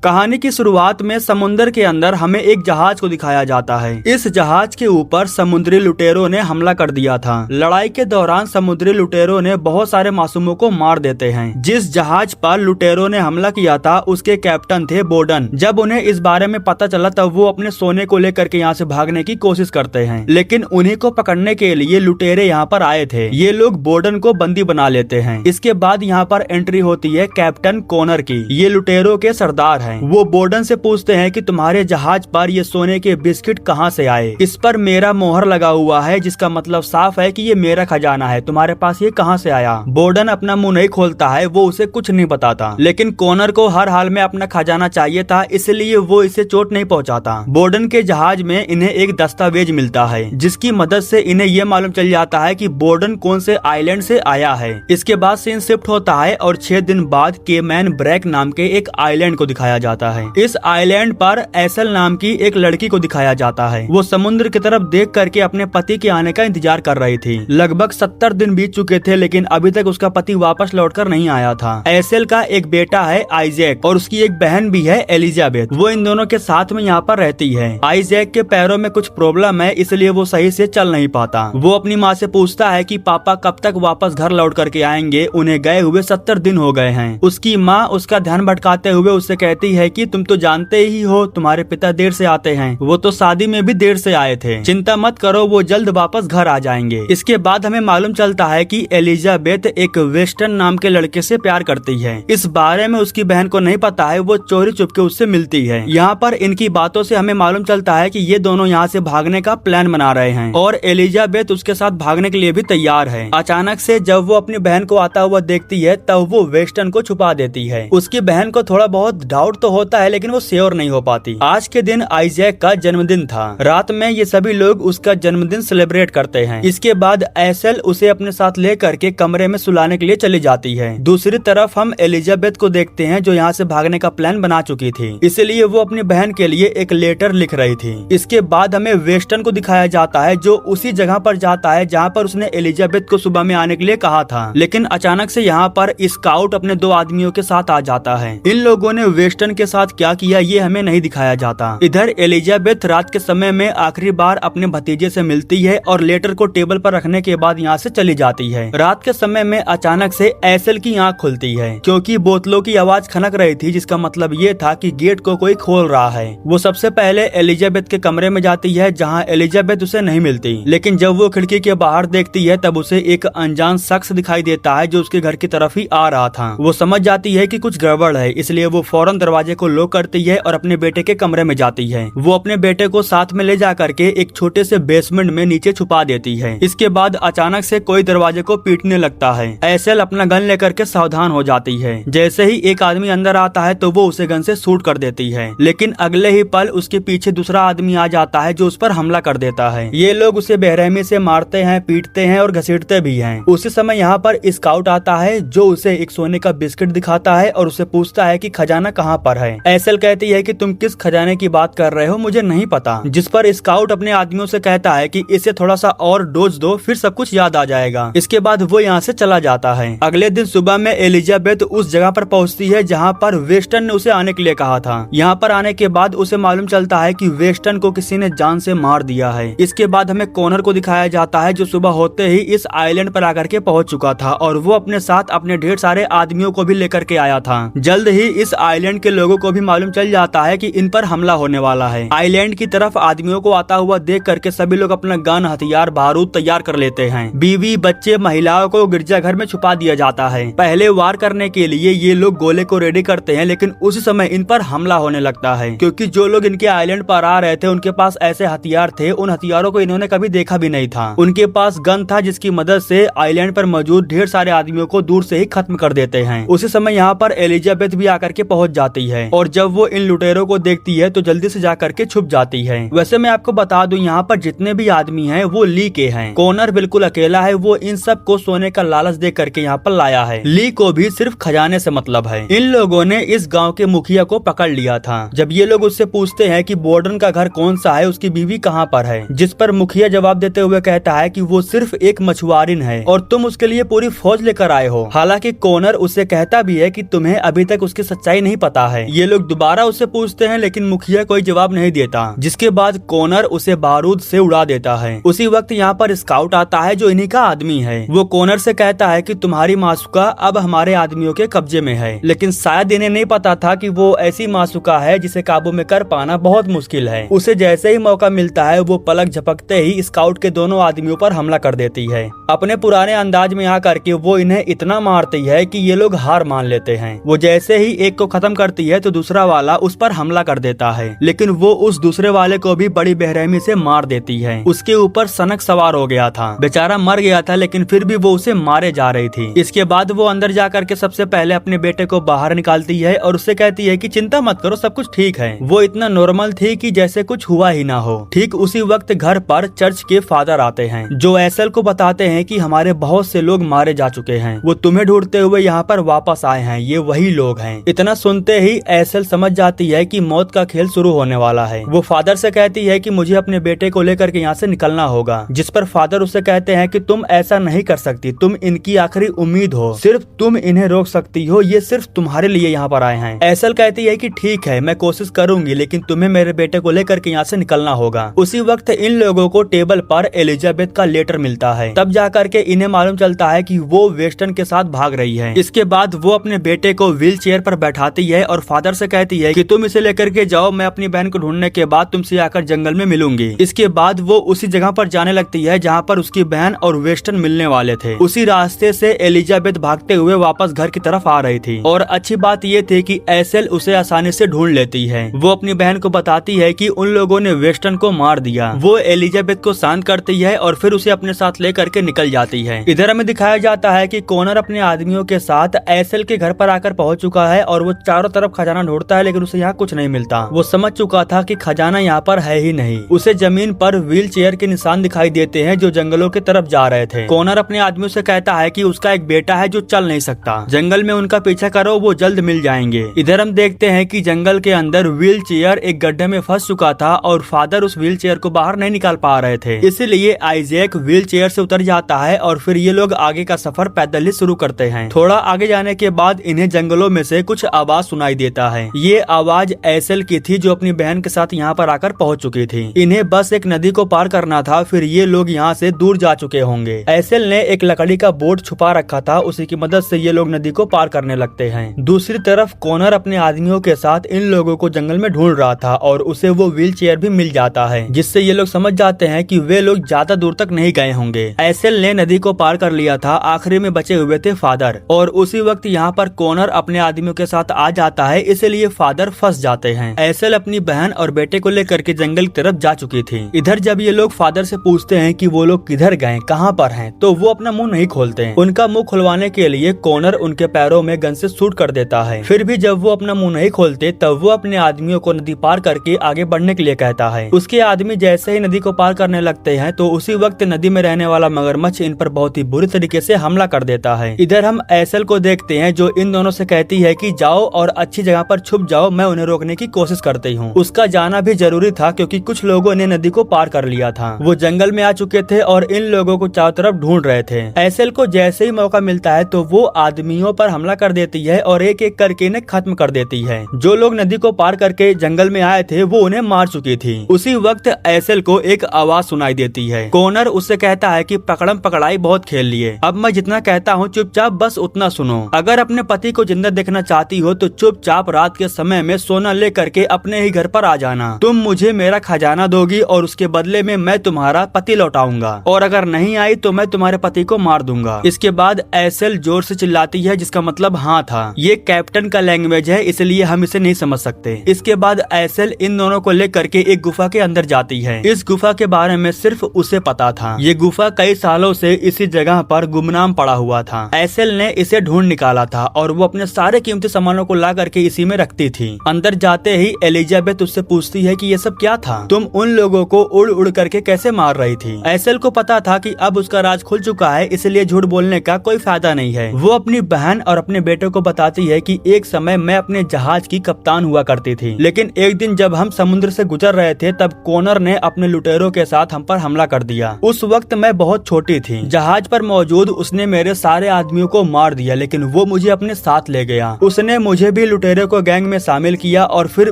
कहानी की शुरुआत में समुद्र के अंदर हमें एक जहाज को दिखाया जाता है। इस जहाज के ऊपर समुद्री लुटेरों ने हमला कर दिया था। लड़ाई के दौरान समुद्री लुटेरों ने बहुत सारे मासूमों को मार देते हैं। जिस जहाज पर लुटेरों ने हमला किया था उसके कैप्टन थे बोर्डन। जब उन्हें इस बारे में पता चला तब वो अपने सोने को लेकर के यहाँ से भागने की कोशिश करते हैं, लेकिन उन्हीं को पकड़ने के लिए लुटेरे यहाँ पर आए थे। ये लोग बोर्डन को बंदी बना लेते हैं। इसके बाद यहाँ पर एंट्री होती है कैप्टन कॉनर की। ये लुटेरों के सरदार हैं। वो बोर्डन से पूछते हैं कि तुम्हारे जहाज पर ये सोने के बिस्किट कहाँ से आए? इस पर मेरा मोहर लगा हुआ है, जिसका मतलब साफ है कि ये मेरा खजाना है। तुम्हारे पास ये कहाँ से आया? बोर्डन अपना मुंह नहीं खोलता है, वो उसे कुछ नहीं बताता, लेकिन कॉनर को हर हाल में अपना खजाना चाहिए था, इसलिए वो इसे चोट नहीं पहुँचाता। बोर्डन के जहाज में इन्हें एक दस्तावेज मिलता है, जिसकी मदद से इन्हें ये मालूम चल जाता है कि बोर्डन कौन से आइलैंड से आया है। इसके बाद सीन शिफ्ट होता है और 6 दिन बाद केमैन ब्रेक नाम के एक आइलैंड को दिखाया जाता है। इस आइलैंड पर एसल नाम की एक लड़की को दिखाया जाता है। वो समुद्र की तरफ देख करके अपने पति के आने का इंतजार कर रही थी। लगभग 70 दिन बीत चुके थे, लेकिन अभी तक उसका पति वापस लौटकर नहीं आया था। एसल का एक बेटा है आइजैक और उसकी एक बहन भी है एलिजाबेथ। वो इन दोनों के साथ में यहाँ पर रहती है। आइजैक के पैरों में कुछ प्रॉब्लम है, इसलिए वो सही से चल नहीं पाता। वो अपनी माँ से पूछता है कि पापा कब तक वापस घर लौट करके आएंगे? उन्हें गए हुए 70 दिन हो गए हैं। उसकी माँ उसका ध्यान भटकाते हुए उससे कहती है कि तुम तो जानते ही हो तुम्हारे पिता देर से आते हैं। वो तो शादी में भी देर से आए थे। चिंता मत करो, वो जल्द वापस घर आ जाएंगे। इसके बाद हमें मालूम चलता है कि एलिजाबेथ एक वेस्टर्न नाम के लड़के से प्यार करती है। इस बारे में उसकी बहन को नहीं पता है। वो चोरी चुपके उससे मिलती है। यहाँ पर इनकी बातों से हमें मालूम चलता है कि ये दोनों यहाँ से भागने का प्लान बना रहे हैं और एलिजाबेथ उसके साथ भागने के लिए भी तैयार है। अचानक से जब वो अपनी बहन को आता हुआ देखती है तब वो वेस्टर्न को छुपा देती है। उसकी बहन को थोड़ा बहुत डाउट तो होता है, लेकिन वो श्योर नहीं हो पाती। आज के दिन आइजैक का जन्मदिन था। रात में ये सभी लोग उसका जन्मदिन सेलिब्रेट करते हैं। इसके बाद एसल उसे अपने साथ ले करके कमरे में सुलाने के लिए चली जाती है। दूसरी तरफ हम एलिजाबेथ को देखते हैं जो यहाँ से भागने का प्लान बना चुकी थी, इसलिए वो अपनी बहन के लिए एक लेटर लिख रही थी। इसके बाद हमें वेस्टर्न को दिखाया जाता है जो उसी जगह पर जाता है जहाँ पर उसने एलिजाबेथ को सुबह में आने के लिए कहा था, लेकिन अचानक से यहाँ पर स्काउट अपने 2 आदमियों के साथ आ जाता है। इन लोगों ने वेस्टर्न के साथ क्या किया ये हमें नहीं दिखाया जाता। इधर एलिजाबेथ रात के समय में आखिरी बार अपने भतीजे से मिलती है और लेटर को टेबल पर रखने के बाद यहाँ से चली जाती है। रात के समय में अचानक से एसल की आंख खुलती है क्योंकि बोतलों की आवाज खनक रही थी, जिसका मतलब ये था कि गेट को कोई खोल रहा है। वो सबसे पहले एलिजाबेथ के कमरे में जाती है जहाँ एलिजाबेथ उसे नहीं मिलती, लेकिन जब वो खिड़की के बाहर देखती है तब उसे एक अनजान शख्स दिखाई देता है जो उसके घर की तरफ ही आ रहा था। वो समझ जाती है कि कुछ गड़बड़ है, इसलिए वो फौरन दरवाजे को लॉक करती है और अपने बेटे के कमरे में जाती है। वो अपने बेटे को साथ में ले जा करके एक छोटे से बेसमेंट में नीचे छुपा देती है। इसके बाद अचानक से कोई दरवाजे को पीटने लगता है। एसल अपना गन लेकर के सावधान हो जाती है। जैसे ही एक आदमी अंदर आता है तो वो उसे गन से शूट कर देती है, लेकिन अगले ही पल उसके पीछे दूसरा आदमी आ जाता है जो उस पर हमला कर देता है। ये लोग उसे बेरहमी से मारते हैं, पीटते हैं और घसीटते भी हैं। उसी समय यहाँ पर स्काउट आता है जो उसे एक सोने का बिस्किट दिखाता है और उसे पूछता है कि खजाना कहाँ पर है। एसल कहती है कि तुम किस खजाने की बात कर रहे हो, मुझे नहीं पता। जिस पर स्काउट अपने आदमियों से कहता है कि इसे थोड़ा सा और डोज दो, फिर सब कुछ याद आ जाएगा। इसके बाद वो यहाँ से चला जाता है। अगले दिन सुबह में एलिजाबेथ उस जगह पर पहुँचती है जहाँ पर वेस्टर्न ने उसे आने के लिए कहा था। यहाँ पर आने के बाद उसे मालूम चलता है कि वेस्टर्न को किसी ने जान से मार दिया है। इसके बाद हमें कॉनर को दिखाया जाता है जो सुबह होते ही इस आइलैंड पर आकर के पहुँच चुका था और वो अपने साथ अपने ढेर सारे आदमियों को भी लेकर के आया था। जल्द ही इस आइलैंड के लोगों को भी मालूम चल जाता है कि इन पर हमला होने वाला है। आइलैंड की तरफ आदमियों को आता हुआ देख करके सभी लोग अपना गन, हथियार, बारूद तैयार कर लेते हैं। बीवी, बच्चे, महिलाओं को गिरजाघर में छुपा दिया जाता है। पहले वार करने के लिए ये लोग गोले को रेडी करते हैं, लेकिन उसी समय इन पर हमला होने लगता है क्योंकि जो लोग इनके आइलैंड पर आ रहे थे उनके पास ऐसे हथियार थे, उन हथियारों को इन्होंने कभी देखा भी नहीं था। उनके पास गन था जिसकी मदद से आइलैंड पर मौजूद ढेर सारे आदमियों को दूर से ही खत्म कर देते हैं। उसी समय यहाँ पर एलिजाबेथ भी आकर के पहुँच जाती है और जब वो इन लुटेरों को देखती है तो जल्दी से जाकर के छुप जाती है। वैसे मैं आपको बता दूं यहाँ पर जितने भी आदमी हैं वो ली के हैं। कॉनर बिल्कुल अकेला है। वो इन सब को सोने का लालच दे करके यहाँ पर लाया है। ली को भी सिर्फ खजाने से मतलब है। इन लोगों ने इस गांव के मुखिया को पकड़ लिया था। जब ये लोग उससे पूछते हैं कि बोर्डन का घर कौन सा है, उसकी बीवी कहाँ पर है, जिस पर मुखिया जवाब देते हुए कहता है कि वो सिर्फ एक मछुआरिन है और तुम उसके लिए पूरी फौज लेकर आए हो। हालांकि कॉनर उससे कहता भी है कि तुम्हें अभी तक उसकी सच्चाई नहीं पता है। ये लोग दोबारा उससे पूछते हैं लेकिन मुखिया कोई जवाब नहीं देता, जिसके बाद कॉनर उसे बारूद से उड़ा देता है। उसी वक्त यहाँ पर स्काउट आता है जो इन्हीं का आदमी है। वो कॉनर से कहता है कि तुम्हारी मासूका अब हमारे आदमियों के कब्जे में है, लेकिन शायद इन्हें नहीं पता था कि वो ऐसी मासूका है जिसे काबू में कर पाना बहुत मुश्किल है। उसे जैसे ही मौका मिलता है वो पलक झपकते ही स्काउट के दोनों आदमियों पर हमला कर देती है। अपने पुराने अंदाज में आकर के वो इन्हें इतना मारती है कि ये लोग हार मान लेते हैं। वो जैसे ही एक को खत्म करती है तो दूसरा वाला उस पर हमला कर देता है, लेकिन वो उस दूसरे वाले को भी बड़ी बेरहमी से मार देती है। उसके ऊपर सनक सवार हो गया था, बेचारा मर गया था, लेकिन फिर भी वो उसे मारे जा रही थी। इसके बाद वो अंदर जा करके सबसे पहले अपने बेटे को बाहर निकालती है और उससे कहती है कि चिंता मत करो, सब कुछ ठीक है। वो इतना नॉर्मल थी कि जैसे कुछ हुआ ही ना हो। ठीक उसी वक्त घर पर चर्च के फादर आते हैं जो एसल को बताते हैं कि हमारे बहुत से लोग मारे जा चुके हैं, वो तुम्हें ढूंढते हुए यहाँ पर वापस आए हैं, ये वही लोग हैं। इतना सुनते ही एसल समझ जाती है कि मौत का खेल शुरू होने वाला है। वो फादर से कहती है कि मुझे अपने बेटे को लेकर के यहाँ से निकलना होगा, जिस पर फादर उससे कहते हैं कि तुम ऐसा नहीं कर सकती, तुम इनकी आखिरी उम्मीद हो, सिर्फ तुम इन्हें रोक सकती हो, ये सिर्फ तुम्हारे लिए यहाँ पर आए हैं। एसल कहती है कि ठीक है, मैं कोशिश करूंगी, लेकिन तुम्हें मेरे बेटे को लेकर के यहाँ से निकलना होगा। उसी वक्त इन लोगों को टेबल पर एलिजाबेथ का लेटर मिलता है। तब जाकर के इन्हें मालूम चलता है कि वो वेस्टर्न के साथ भाग रही है। इसके बाद वो अपने बेटे को व्हील चेयर पर बैठाती है और फादर से कहती है कि तुम इसे लेकर के जाओ, मैं अपनी बहन को ढूंढने के बाद तुमसे आकर जंगल में मिलूंगी। इसके बाद वो उसी जगह पर जाने लगती है जहाँ पर उसकी बहन और वेस्टर्न मिलने वाले थे। उसी रास्ते से एलिजाबेथ भागते हुए वापस घर की तरफ आ रही थी और अच्छी बात ये थी कि एसल उसे आसानी से ढूंढ लेती है। वो अपनी बहन को बताती है कि उन लोगों ने वेस्टर्न को मार दिया। वो एलिजाबेथ को शांत करती है और फिर उसे अपने साथ लेकर के निकल जाती है। इधर हमें दिखाया जाता है कि कॉनर अपने आदमियों के साथ एसल के घर पर आकर पहुंच चुका है और वो चारों तरफ खजाना ढूंढता है, लेकिन उसे यहाँ कुछ नहीं मिलता। वो समझ चुका था कि खजाना यहाँ पर है ही नहीं। उसे जमीन पर व्हील चेयर के निशान दिखाई देते हैं जो जंगलों की तरफ जा रहे थे। कॉनर अपने आदमियों से कहता है कि उसका एक बेटा है जो चल नहीं सकता, जंगल में उनका पीछा करो, वो जल्द मिल जाएंगे। इधर हम देखते हैं कि जंगल के अंदर व्हील चेयर एक गड्ढे में फंस चुका था और फादर उस व्हील चेयर को बाहर नहीं निकाल पा रहे थे, इसलिए आइजैक व्हील चेयर से उतर जाता है और फिर ये लोग आगे का सफर पैदल ही शुरू करते हैं। थोड़ा आगे जाने के बाद इन्हें जंगलों में से कुछ आवाज सुनाई देता है। ये आवाज एसल की थी जो अपनी बहन के साथ यहाँ पर आकर पहुँच चुकी थी। इन्हें बस एक नदी को पार करना था, फिर ये लोग यहाँ से दूर जा चुके होंगे। एसल ने एक लकड़ी का बोट छुपा रखा था, उसी की मदद से ये लोग नदी को पार करने लगते हैं। दूसरी तरफ कॉनर अपने आदमियों के साथ इन लोगों को जंगल में ढूंढ रहा था और उसे वो व्हील चेयर भी मिल जाता है, जिससे ये लोग समझ जाते हैं कि वे लोग ज्यादा दूर तक नहीं गए होंगे। एसल ने नदी को पार कर लिया था, आखिरी में बचे हुए थे फादर। और उसी वक्त यहाँ पर कॉनर अपने आदमियों के साथ आ जाता है, इसलिए फादर फंस जाते हैं। एसल अपनी बहन और बेटे को लेकर के जंगल की तरफ जा चुकी थी। इधर जब ये लोग फादर से पूछते हैं कि वो लोग किधर गए, कहाँ पर हैं, तो वो अपना मुंह नहीं खोलते हैं। उनका मुंह खुलवाने के लिए कॉनर उनके पैरों में गन से शूट कर देता है। फिर भी जब वो अपना मुंह नहीं खोलते तब वो अपने आदमियों को नदी पार करके आगे बढ़ने के लिए कहता है। उसके आदमी जैसे ही नदी को पार करने लगते हैं तो उसी वक्त नदी में रहने वाला मगरमच्छ इन पर बहुत ही बुरी तरीके से हमला कर देता है। इधर हम एसल को देखते हैं जो इन दोनों से कहती है कि जाओ और अच्छी जगह पर छुप जाओ, मैं उन्हें रोकने की कोशिश करती हूँ। उसका जाना भी जरूरी था क्योंकि कुछ लोगों ने नदी को पार कर लिया था। वो जंगल में आ चुके थे और इन लोगों को चारों तरफ ढूंढ रहे थे। एसल को जैसे ही मौका मिलता है तो वो आदमियों पर हमला कर देती है और एक एक करके इन्हें खत्म कर देती है। जो लोग नदी को पार करके जंगल में आए थे वो उन्हें मार चुकी थी। उसी वक्त एसल को एक आवाज सुनाई देती है। कॉनर उससे कहता है कि पकड़म पकड़ाई बहुत खेल लिए, अब मैं जितना कहता हूँ चुपचाप बस उतना सुनो। अगर अपने पति को जिंदा देखना चाहती हो तो चुपचाप रात के समय में सोना ले करके अपने ही घर पर आ जाना। तुम मुझे मेरा खजाना दोगी और उसके बदले में मैं तुम्हारा पति लौटाऊंगा, और अगर नहीं आई तो मैं तुम्हारे पति को मार दूंगा। इसके बाद एसल जोर से चिल्लाती है जिसका मतलब हाँ था। ये कैप्टन का लैंग्वेज है इसलिए हम इसे नहीं समझ सकते। इसके बाद एसल इन दोनों को लेकर के एक गुफा के अंदर जाती है। इस गुफा के बारे में सिर्फ उसे पता था। ये गुफा कई सालों से इसी जगह पर गुमनाम पड़ा हुआ था। एसल ने इसे ढूंढ निकाला था और वो अपने सारे कीमती सामानों को ला करके इसी में रखती थी। अंदर जाते ही एलिजाबेथ उससे पूछती है कि ये सब क्या था, तुम उन लोगों को उड़ उड़ करके कैसे मार रही थी। एसल को पता था कि अब उसका राज खुल चुका है, इसलिए झूठ बोलने का कोई फायदा नहीं है। वो अपनी बहन और अपने बेटे को बताती है कि एक समय मैं अपने जहाज की कप्तान हुआ करती थी, लेकिन एक दिन जब हम समुद्र से गुजर रहे थे तब कॉनर ने अपने लुटेरों के साथ हम पर हमला कर दिया। उस वक्त मैं बहुत छोटी थी। जहाज पर मौजूद उसने मेरे सारे आदमियों को मार दिया, लेकिन वो मुझे अपने साथ ले गया। उसने मुझे भी लुटेरों लुटेरों को गैंग में शामिल किया और फिर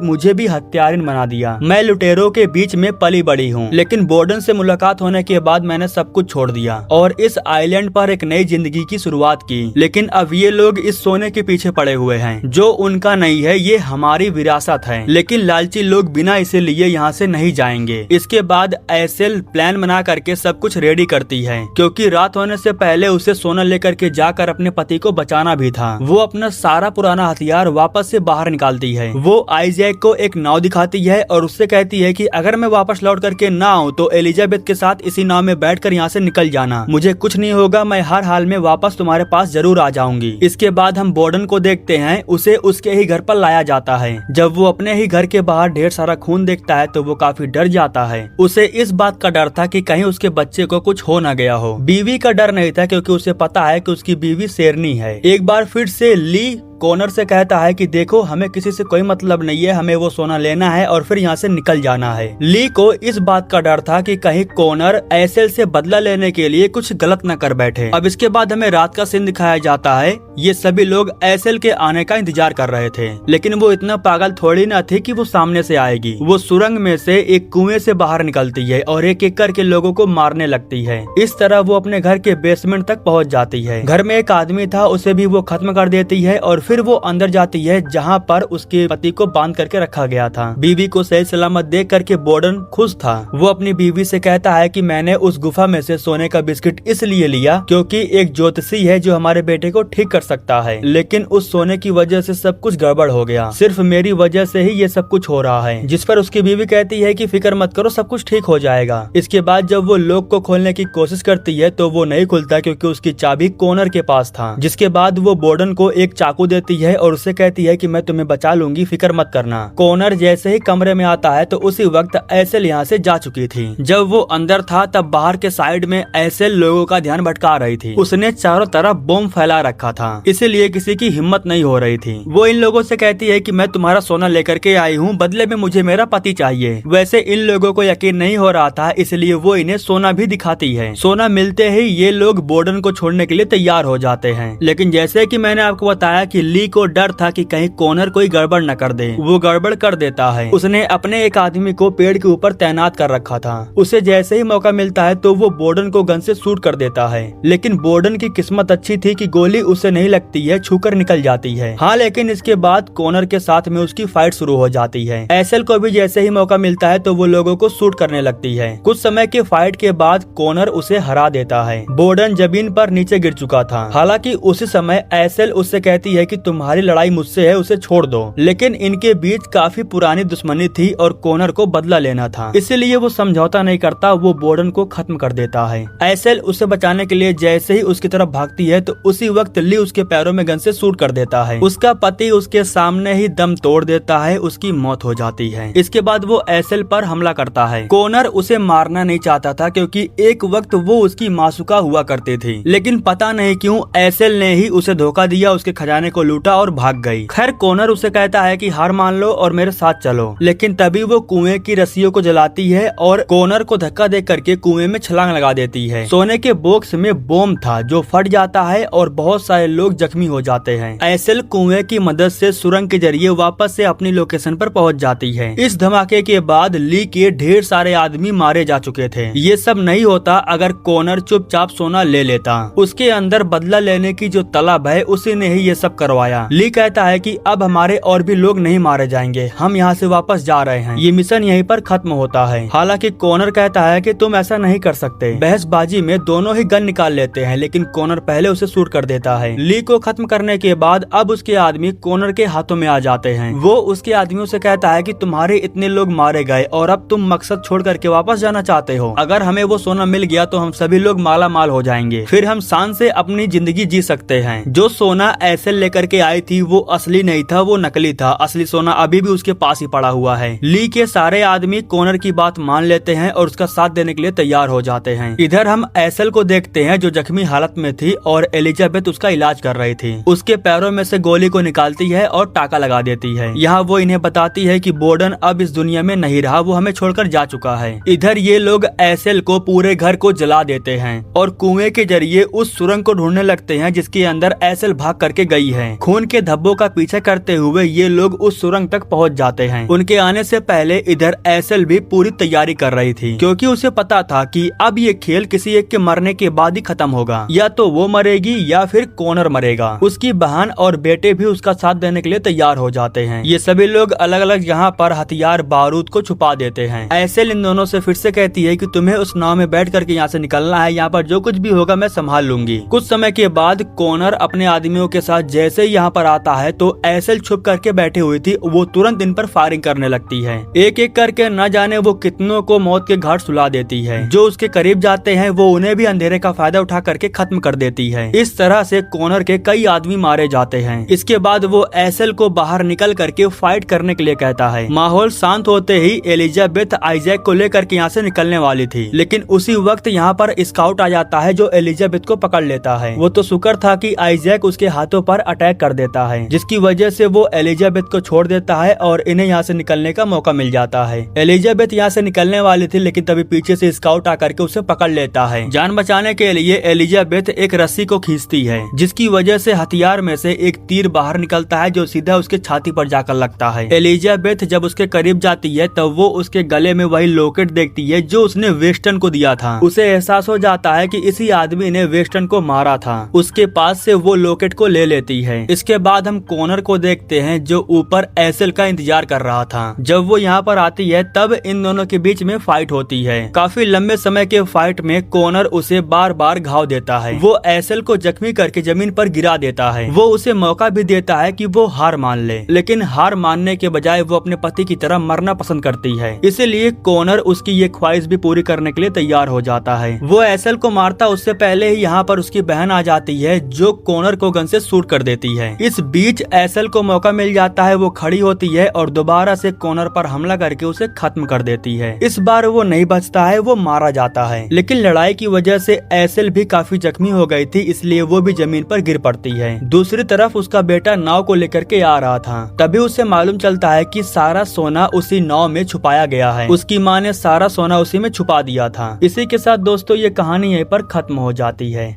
मुझे भी हत्यारिन बना दिया। मैं लुटेरों के बीच में पली बड़ी हूँ, लेकिन बोर्डन से मुलाकात होने के बाद मैंने सब कुछ छोड़ दिया और इस आइलैंड पर एक नई जिंदगी की शुरुआत की। लेकिन अब ये लोग इस सोने के पीछे पड़े हुए हैं जो उनका नहीं है, ये हमारी विरासत है। लेकिन लालची लोग बिना इसे लिए यहाँ से नहीं जाएंगे। इसके बाद एसेल प्लान बना करके सब कुछ रेडी करती है, क्योंकि रात होने से पहले उसे सोना लेकर के जाकर अपने पति को बचाना भी था। वो अपना सारा पुराना हथियार वापस से बाहर निकालती है। वो आइजैक को एक नाव दिखाती है और उससे कहती है कि अगर मैं वापस लौट करके ना आऊँ तो एलिजाबेथ के साथ इसी नाव में बैठकर यहाँ से निकल जाना। मुझे कुछ नहीं होगा, मैं हर हाल में वापस तुम्हारे पास जरूर आ जाऊंगी। इसके बाद हम बोर्डन को देखते हैं, उसे उसके ही घर पर लाया जाता है। जब वो अपने ही घर के बाहर ढेर सारा खून देखता है तो वो काफी डर जाता है। उसे इस बात का डर था कि कहीं उसके बच्चे को कुछ हो न गया हो। बीवी का डर नहीं था, क्योंकि उसे पता है कि उसकी बीवी शेरनी है। एक बार फिर से ली कॉनर से कहता है कि देखो, हमें किसी से कोई मतलब नहीं है, हमें वो सोना लेना है और फिर यहाँ से निकल जाना है। ली को इस बात का डर था कि कहीं कॉनर एसेल से बदला लेने के लिए कुछ गलत न कर बैठे। अब इसके बाद हमें रात का सीन दिखाया जाता है। ये सभी लोग एसेल के आने का इंतजार कर रहे थे, लेकिन वो इतना पागल थोड़ी न थी कि वो सामने से आएगी। वो सुरंग में से एक कुएं से बाहर निकलती है और एक एक करके लोगों को मारने लगती है। इस तरह वो अपने घर के बेसमेंट तक पहुँच जाती है। घर में एक आदमी था, उसे भी वो खत्म कर देती है और फिर वो अंदर जाती है जहाँ पर उसके पति को बांध करके रखा गया था। बीवी को सही सलामत देख करके बोर्डन खुश था। वो अपनी बीवी से कहता है कि मैंने उस गुफा में से सोने का बिस्किट इसलिए लिया क्योंकि एक ज्योतिषी है जो हमारे बेटे को ठीक कर सकता है, लेकिन उस सोने की वजह से सब कुछ गड़बड़ हो गया। सिर्फ मेरी वजह से ही ये सब कुछ हो रहा है। जिस पर उसकी बीवी कहती है कि फिक्र मत करो, सब कुछ ठीक हो जाएगा। इसके बाद जब वो लॉक को खोलने की कोशिश करती है तो वो नहीं खुलता, क्योंकि उसकी चाबी कॉनर के पास था। जिसके बाद वो बोर्डन को एक चाकू देती है और उससे कहती है कि मैं तुम्हें बचा लूंगी, फिक्र मत करना। कॉनर जैसे ही कमरे में आता है तो उसी वक्त एसेल यहाँ से जा चुकी थी। जब वो अंदर था तब बाहर के साइड में एसेल लोगों का ध्यान भटका रही थी। उसने चारों तरफ बॉम्ब फैला रखा था, इसीलिए किसी की हिम्मत नहीं हो रही थी। वो इन लोगों से कहती है कि मैं तुम्हारा सोना लेकर के आई हूँ, बदले में मुझे मेरा पति चाहिए। वैसे इन लोगों को यकीन नहीं हो रहा था, इसलिए वो इन्हें सोना भी दिखाती है। सोना मिलते ही ये लोग बोर्डन को छोड़ने के लिए तैयार हो जाते हैं। लेकिन जैसे कि मैंने आपको बताया कि ली को डर था कि कहीं कॉनर कोई गड़बड़ न कर दे, वो गड़बड़ कर देता है। उसने अपने एक आदमी को पेड़ के ऊपर तैनात कर रखा था। उसे जैसे ही मौका मिलता है तो वो बोर्डन को गन से शूट कर देता है, लेकिन बोर्डन की किस्मत अच्छी थी कि गोली उसे नहीं लगती है, छूकर निकल जाती है। हाँ, लेकिन इसके बाद कॉनर के साथ में उसकी फाइट शुरू हो जाती है। एसेल को भी जैसे ही मौका मिलता है तो वो लोगों को शूट करने लगती है। कुछ समय के फाइट के बाद कॉनर उसे हरा देता है। बोर्डन जमीन पर नीचे गिर चुका था। हालांकि उसी समय एसेल उससे कहती है कि तुम्हारी लड़ाई मुझसे है, उसे छोड़ दो। लेकिन इनके बीच काफी पुरानी दुश्मनी थी और कॉनर को बदला लेना था, इसलिए वो समझौता नहीं करता, वो बोर्डन को खत्म कर देता है। एसेल उसे बचाने के लिए जैसे ही उसकी तरफ भागती है तो उसी वक्त ली उसके पैरों में गन से शूट कर देता है। उसका पति उसके सामने ही दम तोड़ देता है, उसकी मौत हो जाती है। इसके बाद वो एसेल पर हमला करता है। कॉनर उसे मारना नहीं चाहता था, क्योंकि एक वक्त वो उसकी मासूका हुआ करती थी, लेकिन पता नहीं क्यों एसेल ने ही उसे धोखा दिया, उसके खजाने को लूटा और भाग गई। खैर कॉनर उसे कहता है कि हार मान लो और मेरे साथ चलो, लेकिन तभी वो कुएं की रस्सियों को जलाती है और कॉनर को धक्का दे करके कुएं में छलांग लगा देती है। सोने के बॉक्स में बॉम्ब था जो फट जाता है और बहुत सारे लोग जख्मी हो जाते हैं। एसेल कुएं की मदद से सुरंग के जरिए वापस से अपनी लोकेशन पर पहुंच जाती है। इस धमाके के बाद ली के ढेर सारे आदमी मारे जा चुके थे। ये सब नहीं होता अगर कॉनर चुपचाप सोना ले लेता। उसके अंदर बदला लेने की जो तलब है उसी ने ही ये सब करवाया। ली कहता है कि अब हमारे और भी लोग नहीं मारे जाएंगे, हम यहाँ से वापस जा रहे हैं। ये मिशन यहीं पर खत्म होता है। हालांकि कॉनर कहता है कि तुम ऐसा नहीं कर सकते। बहसबाजी में दोनों ही गन निकाल लेते हैं, लेकिन कॉनर पहले उसे शूट कर देता है। ली को खत्म करने के बाद अब उसके आदमी कॉनर के हाथों में आ जाते हैं। वो उसके आदमियों से कहता है कि तुम्हारे इतने लोग मारे गए और अब तुम मकसद छोड़ करके वापस जाना चाहते हो। अगर हमें वो सोना मिल गया तो हम सभी लोग माला माल हो जाएंगे, फिर हम शान से अपनी जिंदगी जी सकते हैं। जो सोना एसेल लेकर के आई थी वो असली नहीं था, वो नकली था। असली सोना अभी भी उसके पास ही पड़ा हुआ है। ली के सारे आदमी कॉनर की बात मान लेते हैं और उसका साथ देने के लिए तैयार हो जाते हैं। इधर हम एसेल को देखते हैं जो जख्मी हालत में थी और एलिजाबेथ उसका इलाज कर रही थी। उसके पैरों में से गोली को निकालती है और टाका लगा देती है। यहाँ वो इन्हें बताती है कि बोर्डन अब इस दुनिया में नहीं रहा, वो हमें छोड़कर जा चुका है। इधर ये लोग एसेल को पूरे घर को जला देते हैं और कुएं के जरिए उस सुरंग को ढूंढने लगते हैं जिसके अंदर एसेल भाग करके गई है। हैं। खून के धब्बों का पीछा करते हुए ये लोग उस सुरंग तक पहुंच जाते हैं। उनके आने से पहले इधर एसेल भी पूरी तैयारी कर रही थी, क्योंकि उसे पता था कि अब ये खेल किसी एक के मरने के बाद ही खत्म होगा। या तो वो मरेगी या फिर कॉनर मरेगा। उसकी बहन और बेटे भी उसका साथ देने के लिए तैयार हो जाते हैं। ये सभी लोग अलग अलग जगह पर हथियार बारूद को छुपा देते हैं। एसेल इन दोनों से फिर से कहती है कि तुम्हें उस नाव में बैठ करके यहाँ से निकलना है, यहाँ पर जो कुछ भी होगा मैं संभाल लूंगी। कुछ समय के बाद कॉनर अपने आदमियों के साथ जैसे ही यहाँ पर आता है तो एसेल छुप करके बैठी हुई थी, वो तुरंत इन पर फायरिंग करने लगती है। एक एक करके न जाने वो कितनों को मौत के घाट सुला देती है। जो उसके करीब जाते हैं वो उन्हें भी अंधेरे का फायदा उठा करके खत्म कर देती है। इस तरह से कॉनर के कई आदमी मारे जाते हैं। इसके बाद वो एसेल को बाहर निकल करके फाइट करने के लिए कहता है। माहौल शांत होते ही एलिजाबेथ आइजैक को लेकर के यहाँ से निकलने वाली थी, लेकिन उसी वक्त यहाँ पर स्काउट आ जाता है जो एलिजाबेथ को पकड़ लेता है। वो तो शुक्र था कि आइजैक उसके हाथों पर अटैक कर देता है, जिसकी वजह से वो एलिजाबेथ को छोड़ देता है और इन्हें यहाँ से निकलने का मौका मिल जाता है। एलिजाबेथ यहाँ से निकलने वाली थी, लेकिन तभी पीछे से स्काउट आकर के उसे पकड़ लेता है। जान बचाने के लिए एलिजाबेथ एक रस्सी को खींचती है, जिसकी वजह से हथियार में से एक तीर बाहर निकलता है जो सीधा उसके छाती पर जाकर लगता है। एलिजाबेथ जब उसके करीब जाती है तब वो उसके गले में वही लॉकेट देखती है जो उसने वेस्टन को दिया था। उसे एहसास हो जाता है कि इसी आदमी ने वेस्टन को मारा था। उसके पास से वो लॉकेट को ले लेती है। इसके बाद हम कॉनर को देखते हैं जो ऊपर एसेल का इंतजार कर रहा था। जब वो यहाँ पर आती है तब इन दोनों के बीच में फाइट होती है। काफी लंबे समय के फाइट में कॉनर उसे बार बार घाव देता है। वो एसेल को जख्मी करके जमीन पर गिरा देता है। वो उसे मौका भी देता है कि वो हार मान ले, लेकिन हार मानने के बजाय वो अपने पति की तरह मरना पसंद करती है। इसीलिए कॉनर उसकी ये ख्वाहिश भी पूरी करने के लिए तैयार हो जाता है। वो एसेल को मारता उससे पहले ही यहाँ पर उसकी बहन आ जाती है जो कॉनर को गन से शूट कर देती है। इस बीच एसेल को मौका मिल जाता है। वो खड़ी होती है और दोबारा से कॉनर पर हमला करके उसे खत्म कर देती है। इस बार वो नहीं बचता है, वो मारा जाता है। लेकिन लड़ाई की वजह से एसेल भी काफी जख्मी हो गई थी, इसलिए वो भी जमीन पर गिर पड़ती है। दूसरी तरफ उसका बेटा नाव को लेकर के आ रहा था। तभी उसे मालूम चलता है कि सारा सोना उसी नाव में छुपाया गया है। उसकी माँ ने सारा सोना उसी में छुपा दिया था। इसी के साथ दोस्तों ये कहानी यहीं पर खत्म हो जाती है।